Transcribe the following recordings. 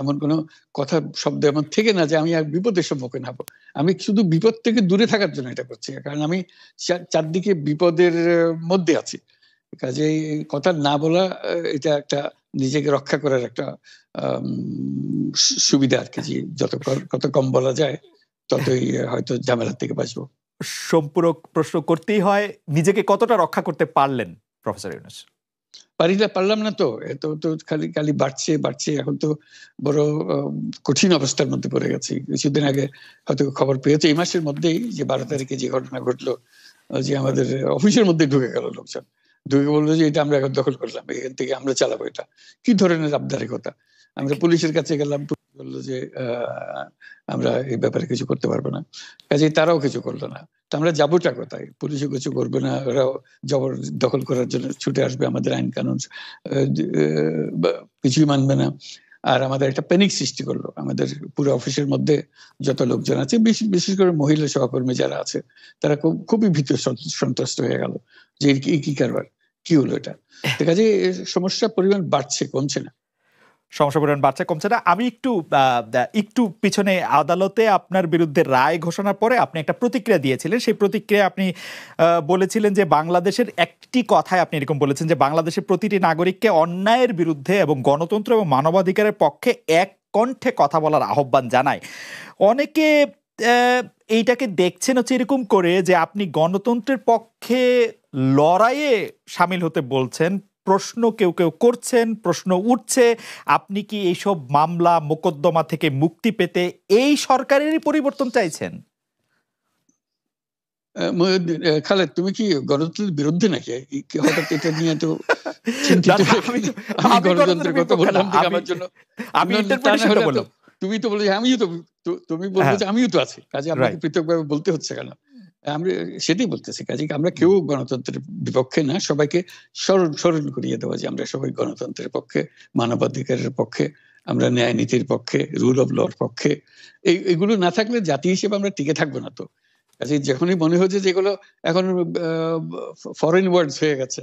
এমন কোনো কথা শব্দ এমন থেকে না যে আমি আর বিপদের সম্মুখীন হব। আমি শুধু বিপদ থেকে দূরে থাকার জন্য এটা করছি। কারণ আমি চারদিকে বিপদের মধ্যে আছি। কাজেই কথা না বলা এটা একটা নিজেকে রক্ষা করার একটা সুবিধা আরকি, যে কত কম বলা যায় ততই হয়তো ঝামেলার থেকে বাঁচবো। সম্পূরক প্রশ্ন করতেই হয়, নিজেকে কতটা রক্ষা করতে পারলেন প্রফেসর ইউনূস? পারলাম না তো। তো খালি বাড়ছে। এখন তো বড় কঠিন অবস্থার মধ্যে পড়ে গেছি। কিছুদিন আগে হয়তো খবর পেয়েছে এই মাসের মধ্যেই যে 12 তারিখে যে ঘটনা ঘটলো, যে আমাদের অফিসের মধ্যে ঢুকে গেল লোকজন। ঢুকে বললো যে এটা আমরা এখন দখল করলাম, এখান থেকে আমরা চালাবো এটা। কি ধরনের আবদারিকতা! আমরা পুলিশের কাছে গেলাম, পুলিশ বললো যে আমরা এই ব্যাপারে কিছু করতে পারবো না। কাজেই তারাও কিছু করলো না। তো আমরা যাবোটা কোথায়? পুলিশও কিছু করবে না, ওরাও দখল করার জন্য ছুটে আসবে, আমাদের আইন কানুন কিছুই মানবে না। আর আমাদের একটা প্যানিক সৃষ্টি করলো আমাদের পুরো অফিসের মধ্যে যত লোকজন আছে, বিশেষ করে মহিলা সহকর্মী যারা আছে, তারা খুবই ভীত সন্ত্রস্ত হয়ে গেল যে কি কারবার, কি হলো এটা। কাজে সমস্যার পরিমাণ বাড়ছে, কমছে না। সমস্যা পরিমাণ বাড়ছে, কমছে না। আমি একটু পিছনে আদালতে আপনার বিরুদ্ধে রায় ঘোষণার পরে আপনি একটা প্রতিক্রিয়া দিয়েছিলেন। সেই প্রতিক্রিয়া আপনি বলেছিলেন যে বাংলাদেশের একটি কথায় আপনি এরকম বলেছেন যে বাংলাদেশের প্রতিটি নাগরিককে অন্যায়ের বিরুদ্ধে এবং গণতন্ত্র এবং মানবাধিকারের পক্ষে এক কণ্ঠে কথা বলার আহ্বান জানায়। অনেকে এইটাকে দেখছেন হচ্ছে এরকম করে যে আপনি গণতন্ত্রের পক্ষে লড়াইয়ে সামিল হতে বলছেন। প্রশ্ন কেউ করছেন, প্রশ্ন উঠছে, আপনি কি এইসব মামলা মোকদ্দমা থেকে মুক্তি পেতে এই সরকারেরই পরিবর্তন চাইছেন? খালেদ, তুমি কি গণতন্ত্রের বিরুদ্ধে নাকি? হঠাৎ এটা নিয়ে তো চিন্তিত। আমি গণতন্ত্রের কথা বললাম আমার জন্য, তুমি তো বলে তুমি বলবে যে আমিও তো আছি, কাজে আমাকে পৃথকভাবে বলতে হচ্ছে কেন? আমরা সেটাই বলতেছি। কাজে আমরা কেউ গণতন্ত্রের বিপক্ষে না, সবাইকে স্মরণ করিয়ে দেওয়া যে আমরা সবাই গণতন্ত্রের পক্ষে, মানবাধিকারের পক্ষে, আমরা ন্যায় নীতির পক্ষে, রুল অফ লর পক্ষে। এইগুলো না থাকলে জাতি হিসেবে আমরা টিকে থাকবো না তো। কাজে যখনই মনে হচ্ছে যেগুলো এখন ফরেন ওয়ার্ডস হয়ে গেছে,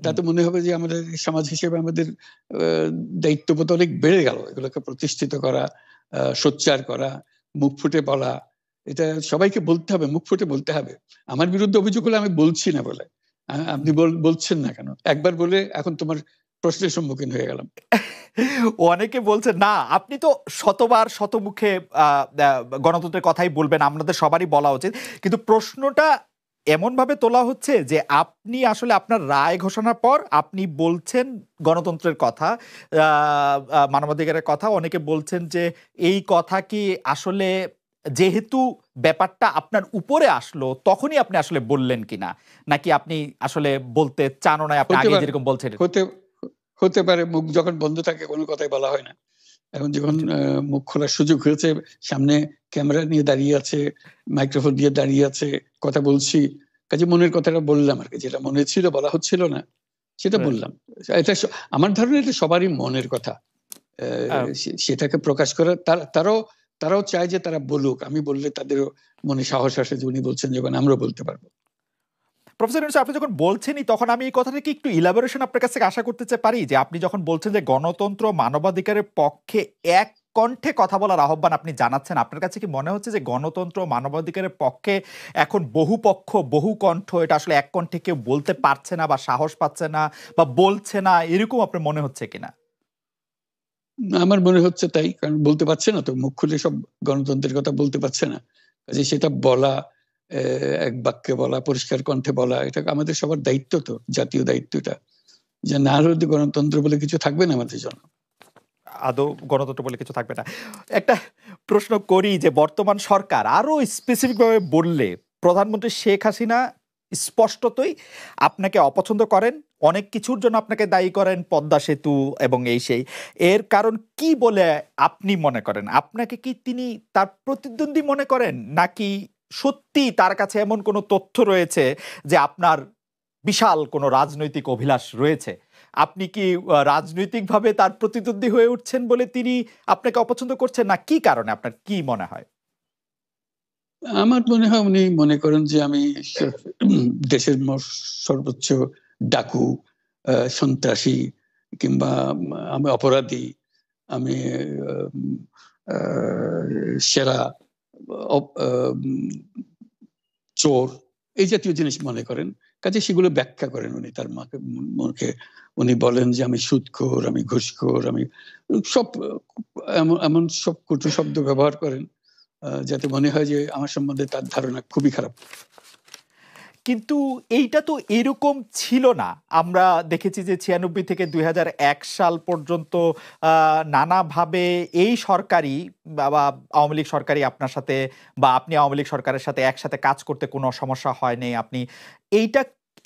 তাতে মনে হবে যে আমাদের সমাজ হিসেবে আমাদের দায়িত্ববোধ অনেক বেড়ে গেল। এগুলোকে প্রতিষ্ঠিত করা, সোচ্চার করা, মুখ ফুটে বলা, এটা সবাইকে বলতে হবে, মুখ ফুটে বলতে হবে। আমার বিরুদ্ধে অভিযোগ হলে আমি বলছি না বলে আপনি বলছেন না কেন? একবার বলে এখন তোমার প্রশ্নের সম্মুখীন হয়ে গেলাম। অনেকে বলছে না, আপনি তো শতবার শতমুখে গণতন্ত্রের কথাই বলবেন, আমাদের সবারই বলা উচিত। কিন্তু প্রশ্নটা এমন ভাবে তোলা হচ্ছে যে আপনি আসলে আপনার রায় ঘোষণার পর আপনি বলছেন গণতন্ত্রের কথা, মানবাধিকারের কথা। অনেকে বলছেন যে এই কথা কি আসলে যেহেতু ব্যাপারটা আপনার উপরে আসলো তখনই আপনি আসলে বললেন কিনা, নাকি আপনি আসলে বলতে চান না, আপনি আগে যেরকম বলছেন? হতে পারে, মুখ যখন বন্ধ থাকে কোনো কথাই বলা হয় না। এখন যখন মুখ খোলার সুযোগ হয়েছে, সামনে ক্যামেরা নিয়ে দাঁড়িয়ে আছে, মাইক্রোফোন দিয়ে দাঁড়িয়ে আছে, কথা বলছি, কাজে মনের কথাটা বললাম আর কি। যেটা মনে ছিল বলা হচ্ছিল না সেটা বললাম। এটা আমার ধারণা এটা সবারই মনের কথা, সেটাকে প্রকাশ করা। তারাও চায় যে তারা বলুক, আমি বললে তাদেরও মনে সাহস আসে যে উনি বলছেন যখন আমরাও বলতে পারবো। প্রফেসর ইউনূস, আপনি যখন বলছেনই তখন আমি এই কথাটাকে একটু ইলাবোরেশন আপনার কাছ থেকে আশা করতে পারি, যে আপনি যখন বলছেন যে গণতন্ত্র মানবাধিকারের পক্ষে এক কণ্ঠে কথা বলার আহ্বান আপনি জানাচ্ছেন, আপনার কাছে কি মনে হচ্ছে যে গণতন্ত্র মানবাধিকারের পক্ষে এখন বহু পক্ষ বহু কণ্ঠ, এটা আসলে এক কণ্ঠে কেউ বলতে পারছে না বা সাহস পাচ্ছে না বা বলছে না, এরকম আপনার মনে হচ্ছে কিনা? আমার মনে হচ্ছে তাই, কারণ বলতে পারছে না তো, মুখ খুলে সব গণতন্ত্রের কথা বলতে পারছে না। কাজে সেটা বলা, এক বাক্যে বলা, পরিষ্কার কণ্ঠে বলা, এটা আমাদের সবার দায়িত্ব, তো জাতীয় দায়িত্ব এটা। যে না হলে গণতন্ত্র বলে কিছু থাকবে না আমাদের জন্য, আদৌ গণতন্ত্র বলে কিছু থাকবে না। একটা প্রশ্ন করি যে বর্তমান সরকার আরো স্পেসিফিক ভাবে বললে, প্রধানমন্ত্রী শেখ হাসিনা স্পষ্টতই আপনাকে অপছন্দ করেন, অনেক কিছুর জন্য আপনাকে দায়ী করেন, পদ্মা সেতু এবং এই সেই। এর কারণ কি বলে আপনি মনে করেন? আপনাকে কি তিনি তার প্রতিদ্বন্দ্বী মনে করেন, নাকি সত্যি তার কাছে এমন কোনো তথ্য রয়েছে যে আপনার বিশাল কোনো রাজনৈতিক অভিলাষ রয়েছে? আপনি কি রাজনৈতিকভাবে তার প্রতিদ্বন্দ্বী হয়ে উঠছেন বলে তিনি আপনাকে অপছন্দ করছেন, না কি কারণে, আপনার কি মনে হয়? আমার মনে হয় উনি মনে করেন যে আমি দেশের সর্বোচ্চ ডাকু, সন্ত্রাসী, কিংবা আমি অপরাধী, আমি সেরা চোর, এই জাতীয় জিনিস মনে করেন। কাজে সেগুলো ব্যাখ্যা করেন উনি তার মুখে। উনি বলেন যে আমি সুদখোর, আমি ঘুষখোর, আমি সব এমন সব কটু শব্দ ব্যবহার করেন যাতে মনে হয় যে আমার সম্বন্ধে তার ধারণা খুবই খারাপ। কিন্তু এইটা তো এরকম ছিল না। আমরা দেখেছি যে 96 থেকে 2001 সাল পর্যন্ত নানাভাবে এই সরকারই বা আওয়ামী লীগ সরকারই আপনার সাথে বা আপনি আওয়ামী লীগ সরকারের সাথে একসাথে কাজ করতে কোনো সমস্যা হয়নি। আপনি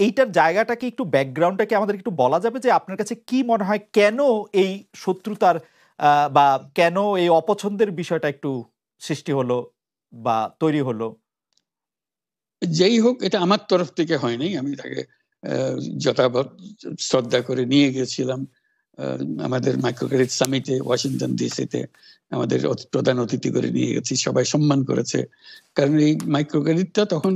এইটার জায়গাটা কি একটু ব্যাকগ্রাউন্ডটা কি আমাদের একটু বলা যাবে যে আপনার কাছে কি মনে হয় কেন এই শত্রুতার বা কেন এই অপছন্দের বিষয়টা একটু সৃষ্টি হলো বা তৈরি হলো? যেই হোক, এটা আমার তরফ থেকে হয়নি। আমি তাকে যথাযথ শ্রদ্ধা করে নিয়ে গেছিলাম আমাদের মাইক্রো ক্রেডিট সামিটে ওয়াশিংটন ডিসিতে। আমাদের প্রধান অতিথি করে নিয়ে গেছি, সবাই সম্মান করেছে। কারণ এই মাইক্রো ক্রেডিটটা তখন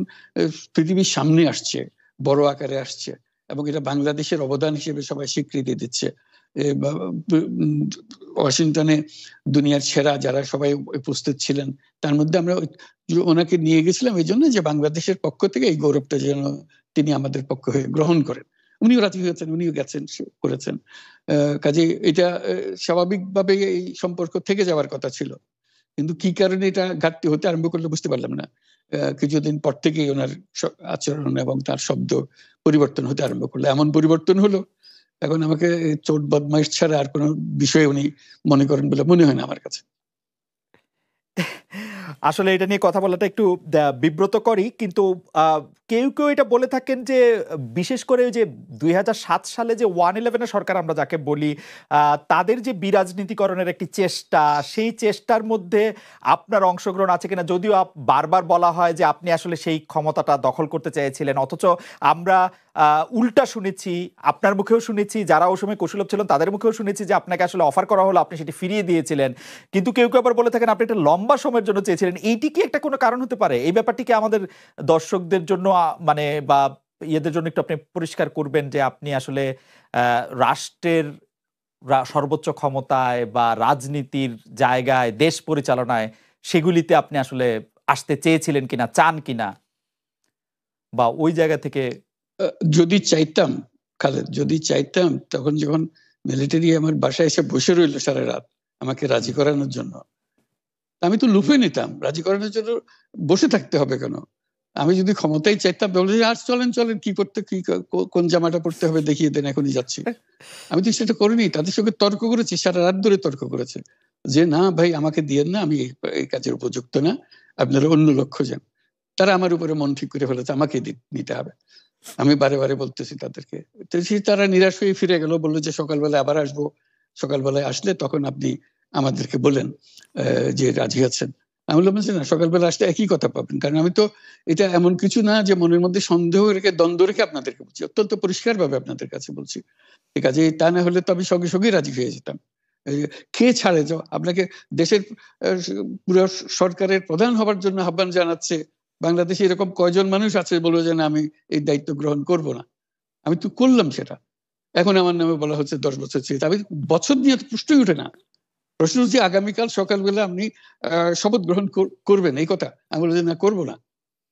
পৃথিবীর সামনে আসছে, বড় আকারে আসছে, এবং এটা বাংলাদেশের অবদান হিসেবে সবাই স্বীকৃতি দিচ্ছে। ওয়াশিংটনে দুনিয়ার সেরা যারা সবাই উপস্থিত ছিলেন, তার মধ্যে আমরা ওনাকে নিয়ে গেছিলাম এই জন্য যে বাংলাদেশের পক্ষ থেকে এই গৌরবটা যেন তিনি আমাদের পক্ষ হয়ে গ্রহণ করেন। উনিও রাজি হয়েছেন, উনিও গেছেন, করেছেন। কাজে এটা স্বাভাবিকভাবে এই সম্পর্ক থেকে যাওয়ার কথা ছিল, কিন্তু কি কারণে এটা ঘাটতি হতে আরম্ভ করলো বুঝতে পারলাম না। কিছুদিন পর থেকেই ওনার আচরণ এবং তার শব্দ পরিবর্তন হতে আরম্ভ করলো। এমন পরিবর্তন হলো এখন আমাকে চোট বদমাইশ ছাড়া আর কোনো বিষয় উনি মনে করেন বলে মনে হয় না আমার কাছে। আসলে এটা নিয়ে কথা বলাটা একটু বিব্রতকরই, কিন্তু কেউ কেউ এটা বলে থাকেন যে বিশেষ করে যে 2007 সালে যে 111 সরকার আমরা যাকে বলি, তাদের যে বিরাজনীতিকরণের একটি চেষ্টা, সেই চেষ্টার মধ্যে আপনার অংশগ্রহণ আছে কিনা। যদিও বারবার বলা হয় যে আপনি আসলে সেই ক্ষমতাটা দখল করতে চেয়েছিলেন, অথচ আমরা উল্টা শুনেছি, আপনার মুখেও শুনেছি, যারা ওই সময় কুশলভ ছিলেন তাদের মুখেও শুনেছি যে আপনাকে আসলে অফার করা হলো, আপনি সেটি ফিরিয়ে দিয়েছিলেন। কিন্তু কেউ কেউ আবার বলে থাকেন আপনি একটা লম্বা সময়ের জন্য চেয়েছিলেন। এইটি কি একটা কোনো কারণ হতে পারে? এই ব্যাপারটি কি আমাদের দর্শকদের জন্য মানে বা ইয়েদের জন্য একটু আপনি পরিষ্কার করবেন যে আপনি আসলে রাষ্ট্রের সর্বোচ্চ ক্ষমতায় বা রাজনীতির জায়গায়, দেশ পরিচালনায়, সেগুলিতে আপনি আসলে আসতে চেয়েছিলেন কিনা, চান কিনা, বা ওই জায়গা থেকে? যদি চাইতাম খালেদ, যদি চাইতাম, তখন যখন মিলিটারি আমার বাসায় এসে বসে রইল সারা রাত আমাকে রাজি করানোর জন্য, আমি তো লুফে নিতাম। রাজি করানোর জন্য বসে থাকতে হবে কেন? আমি যদি ক্ষমতায় চাইতাম বলে আর চলেন চলেন, কি করতে, কি কোন জামাটা পড়তে হবে দেখিয়ে দেন, এখনই যাচ্ছি। আমি তো সেটা করিনি। তাদের সঙ্গে তর্ক করেছি, সারা রাত ধরে তর্ক করেছে যে না ভাই আমাকে দিয়েন না, আমি এই কাজের উপযুক্ত না, আপনারা অন্য লোক খোঁজেন। তারা আমার উপরে মন ঠিক করে ফেলেছে আমাকে নিতে হবে। আমি বারে বারে বলতেছি তাদেরকে, তো তারা নিরাশ হয়ে ফিরে গেল, বললো যে সকালবেলায় আবার আসবো, সকালবেলায় আসলে তখন আপনি আমাদেরকে বলেন যে রাজি আছেন। আমি বললাম না, সকালবেলা আসলে একই কথা পাবেন, কারণ আমি তো এটা এমন কিছু না যে মনের মধ্যে সন্দেহ রেখে দ্বন্দ্ব রেখে আপনাদেরকে বলছি, অত্যন্ত পরিষ্কার ভাবে আপনাদের কাছে বলছি। ঠিক আছে, তা না হলে তো আমি সঙ্গে সঙ্গেই রাজি হয়ে যেতাম। কে ছাড়ে যে আপনাকে দেশের পুরো সরকারের প্রধান হবার জন্য আহ্বান জানাচ্ছে, বাংলাদেশে এরকম কয়জন মানুষ আছে বলবো যে না আমি এই দায়িত্ব গ্রহণ করব না? আমি তো করলাম সেটা। এখন আমার নামে বলা হচ্ছে 10 বছর চেয়ে। আমি বছর নিয়ে প্রশ্নই উঠে না। প্রশ্ন হচ্ছে আগামীকাল সকালবেলা আপনি শপথ গ্রহণ করবেন, এই কথা। আমি বললাম যে না, করবো না।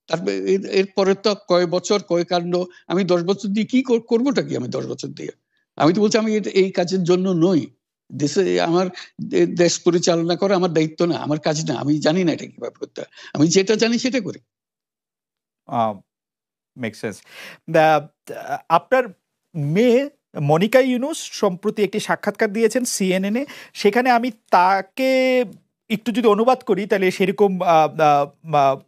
তারপরে এরপরে তো কয় বছর, কয় কাণ্ড। আমি 10 বছর দিয়ে কি করবোটা কি? আমি 10 বছর দিয়ে, আমি তো বলছি আমি এই কাজের জন্য নই। দেশে আমার দেশ পরিচালনা করা আমার দায়িত্ব না, আমার কাজ না। আমি জানি না এটা কিভাবে করতে হয়। আমি যেটা জানি সেটা করি। Make sense. আপনার মেয়ে মনিকা ইউনুস সম্প্রতি একটি সাক্ষাৎকার দিয়েছেন সিএনএন-এ। সেখানে আমি তাকে একটু যদি অনুবাদ করি তাহলে সেরকম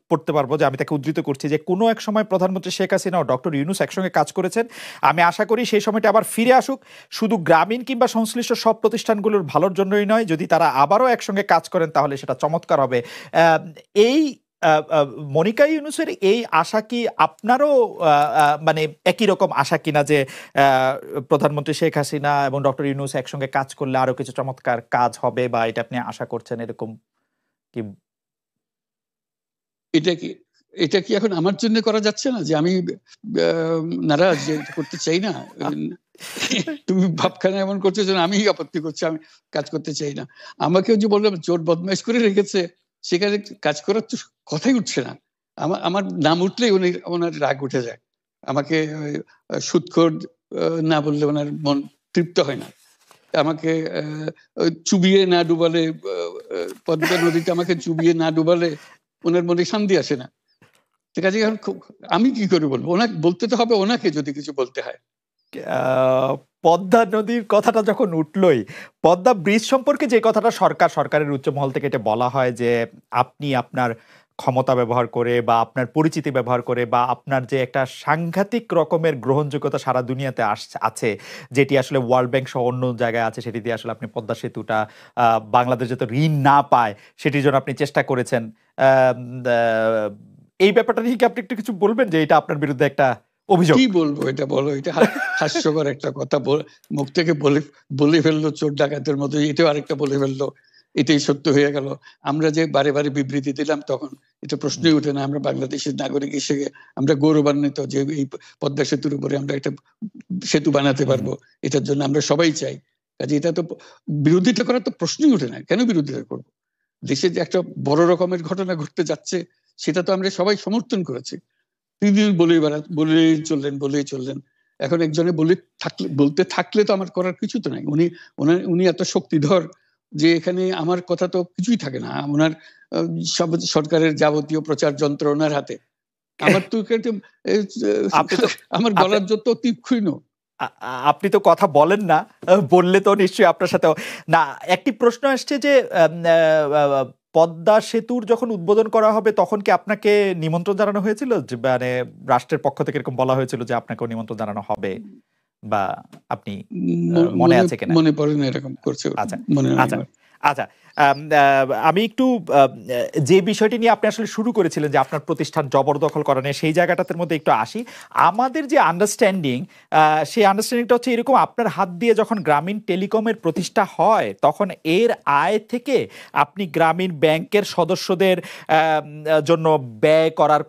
পড়তে পারবো, যে আমি তাকে উদ্ধৃত করছি যে কোনো এক সময় প্রধানমন্ত্রী শেখ হাসিনা ও ডক্টর ইউনুস একসঙ্গে কাজ করেছেন। আমি আশা করি সেই সময়টা আবার ফিরে আসুক, শুধু গ্রামীণ কিংবা সংশ্লিষ্ট সব প্রতিষ্ঠানগুলোর ভালোর জন্যই নয়। যদি তারা আবারও একসঙ্গে কাজ করেন তাহলে সেটা চমৎকার হবে। এই মনিকা ইউনুসের এই আশা কি আপনারও মানে একই রকম আশা কিনা, যে প্রধানমন্ত্রী শেখ হাসিনা এবং ডক্টর ইউনুস একসঙ্গে কাজ করলে আরো কিছু চমৎকার কাজ হবে, বা এটা আপনি আশা করছেন এরকম কি? এটা কি এখন আমার জন্য করা যাচ্ছে না যে আমি নারাজ, যে করতে চাই না? তুমি ভাবখানা এমন করছো যেন আমি আপত্তি করছি, আমি কাজ করতে চাই না। আমাকেও যে বললাম চোর বদমাইশ করে রেখেছে, সেখানে কাজ করার তো কথাই উঠছে না। আমার নাম উঠলেই ওনার রাগ উঠে যায়। আমাকে সুদখোর না বললে ওনার মন তৃপ্ত হয় না। আমাকে চুবিয়ে না ডুবালে, পদ্মা নদীতে আমাকে চুবিয়ে না ডুবালে ওনার মনে শান্তি আসে না। ঠিক আছে, এখন আমি কি করে বলবো? ওনাকে বলতে তো হবে, ওনাকে যদি কিছু বলতে হয়। পদ্মা নদীর কথাটা যখন উঠলই, পদ্মা ব্রিজ সম্পর্কে যে কথাটা সরকারের উচ্চ মহল থেকে এটা বলা হয় যে আপনি আপনার ক্ষমতা ব্যবহার করে বা আপনার পরিচিতি ব্যবহার করে বা আপনার যে একটা সাংঘাতিক রকমের গ্রহণযোগ্যতা সারা দুনিয়াতে আছে, যেটি আসলে ওয়ার্ল্ড ব্যাংক সহ অন্য জায়গায় আছে, সেটি দিয়ে আসলে আপনি পদ্মা সেতুটা বাংলাদেশ যাতে ঋণ না পায় সেটির জন্য আপনি চেষ্টা করেছেন। এই ব্যাপারটা নিয়ে কি আপনি একটু কিছু বলবেন, যে এটা আপনার বিরুদ্ধে একটা অভিযোগ? কি বলবো, এটা বলো, এটা হাস্যকর একটা কথা মুখ থেকে বলে ফেললো চোর ডাকাতের মতো, এটাও আরেকটা বলে ফেললো, এটাই সত্য হয়ে গেল। আমরা যে বারে বারে বিবৃতি দিলাম তখন এটা প্রশ্নই উঠে না। আমরা বাংলাদেশের নাগরিক হিসেবে আমরা গৌরবান্বিত যে এই পদ্মা সেতুর উপরে আমরা একটা সেতু বানাতে পারবো, এটার জন্য আমরা সবাই চাই। কাজে এটা তো বিরোধিতা করার তো প্রশ্নই উঠে না। কেন বিরোধিতা করবো? দেশে যে একটা বড় রকমের ঘটনা ঘটতে যাচ্ছে সেটা তো আমরা সবাই সমর্থন করেছি। তিনি বলেই চললেন। এখন একজনে বলতে থাকলে তো আমার করার কিছু তো নাই। উনি এত শক্তিধর যে এখানে আমার কথা তো কিছুই থাকে না। ওনার সব সরকারের যাবতীয় প্রচার যন্ত্র ওনার হাতে। আমার তো আমার গলার যত তীক্ষ্ণ। আপনি তো কথা বলেন না, বললে তো নিশ্চয়ই আপনার সাথে না। একটি প্রশ্ন আসছে যে পদ্মা সেতুর যখন উদ্বোধন করা হবে তখন কি আপনাকে নিমন্ত্রণ জানানো হয়েছিল, যে মানে রাষ্ট্রের পক্ষ থেকে এরকম বলা হয়েছিল যে আপনাকেও নিমন্ত্রণ জানানো হবে, বা আপনি মনে আছে কিনা? মনে পড়ে না, এরকম করছে। আচ্ছা মনে নাই আচ্ছা আমার। আচ্ছা আমি একটু যে বিষয়টি নিয়ে আপনি আসলে শুরু করেছিলেন যে আপনার প্রতিষ্ঠান জবরদখল করা নিয়ে, সেই জায়গাটার মধ্যে একটু আসি। আমাদের যে আন্ডারস্ট্যান্ডিং, সেই আন্ডারস্ট্যান্ডিংটা হচ্ছে এরকম: আপনার হাত দিয়ে যখন গ্রামীণ টেলিকমের প্রতিষ্ঠা হয় তখন এর আয় থেকে আপনি গ্রামীণ ব্যাংকের সদস্যদের জন্য ব্যয় করার